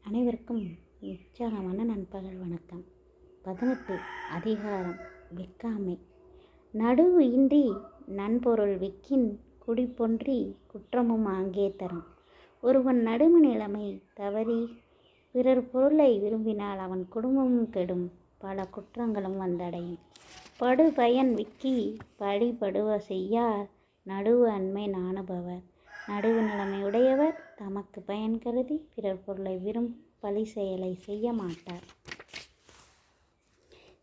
அனைவருக்கும் உற்சாகமான நண்பகல் வணக்கம். 18 அதிகாரம் வெக்காமை. நடுவு இன்றி நன்பொருள் வெக்கின் குடிப்பொன்றி குற்றமும் ஆங்கே தரும். ஒருவன் நடுவு நிலைமை தவறி பிறர் பொருளை விரும்பினால் அவன் குடும்பமும் கெடும், பல குற்றங்களும் வந்தடையும். படு பயன் விக்கி படிபடுவ செய்யார் நடுவு அண்மை நாணுபவர். நடுவு நிலைமை உடையவர் தமக்கு பயன் கருதி பிறர் பொருளை பழி செயலை செய்ய மாட்டார்.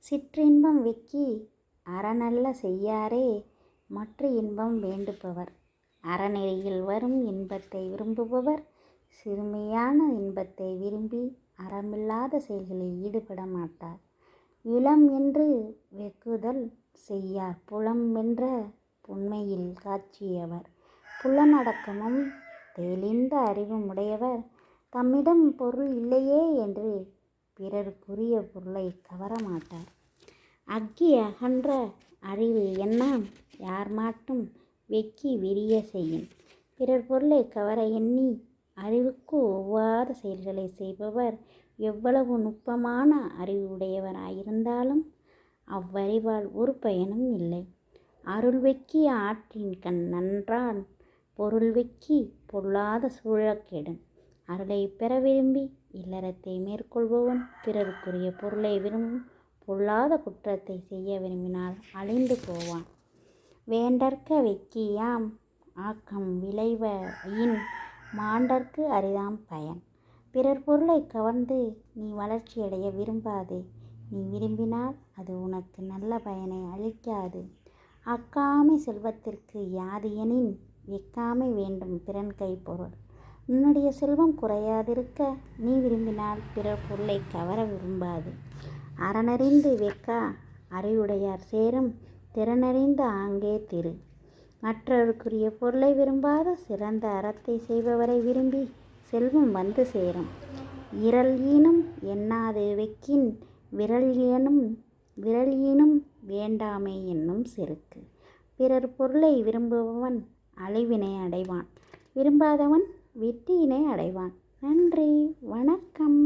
சிற்றின்பம் வெக்கி அறநல்ல செய்யாரே மற்ற இன்பம் வேண்டுபவர். அறநெறியில் வரும் இன்பத்தை விரும்புபவர் சிறுமையான இன்பத்தை விரும்பி அறமில்லாத செயல்களில் ஈடுபட மாட்டார். இளம் என்று வெக்குதல் செய்யார் புலம் வென்ற புன்மையில் காட்சியவர். புலனடக்கமும் தெளிந்த அறிவும் உடையவர் தம்மிடம் பொருள் இல்லையே என்று பிறருக்குரிய பொருளை கவரமாட்டார். அக்கி அகன்ற அறிவு எண்ணாம் யார் மாட்டும் வெக்கி விரிய செய்யும். பிறர் பொருளை கவர எண்ணி அறிவுக்கு ஒவ்வாத செயல்களை செய்பவர் எவ்வளவு நுட்பமான அறிவு உடையவராயிருந்தாலும் அவ்வறிவால் ஒரு பயனும் இல்லை. அருள் வெக்கி ஆற்றின் கண் நன்றான் பொருள் வெக்கி பொல்லாத சூழக் கெடும். அருளை பெற விரும்பி இல்லறத்தை மேற்கொள்பவன் பிறருக்குரிய பொருளை விரும்பும் பொல்லாத குற்றத்தை செய்ய விரும்பினால் அழிந்து போவான். வேண்டற்க வெக்கியாம் ஆக்கம் விளைவயின் மாண்டற்கு அரிதாம் பயன். பிறர் பொருளை கவர்ந்து நீ வளர்ச்சியடைய விரும்பாதே. நீ விரும்பினால் அது உனக்கு நல்ல பயனை அளிக்காது. அக்காமை செல்வத்திற்கு யாது எனின் வெக்காமை வேண்டும் பிறன் கைப்பொருள். உன்னுடைய செல்வம் குறையாதிருக்க நீ விரும்பினால் பிறர் பொருளை கவர விரும்பாது. அறனறிந்து வெக்கா அறிவுடையார் சேரும் திறனறிந்த ஆங்கே திரு. மற்றவருக்குரிய பொருளை விரும்பாத சிறந்த அறத்தை செய்பவரை விரும்பி செல்வம் வந்து சேரும். இரல் ஈனும் எண்ணாது வெக்கின் விரல் ஈனும் வேண்டாமை என்னும் செருக்கு. பிறர் பொருளை விரும்புபவன் அழிவினை அடைவான், விரும்பாதவன் வெற்றியினை அடைவான். நன்றி, வணக்கம்.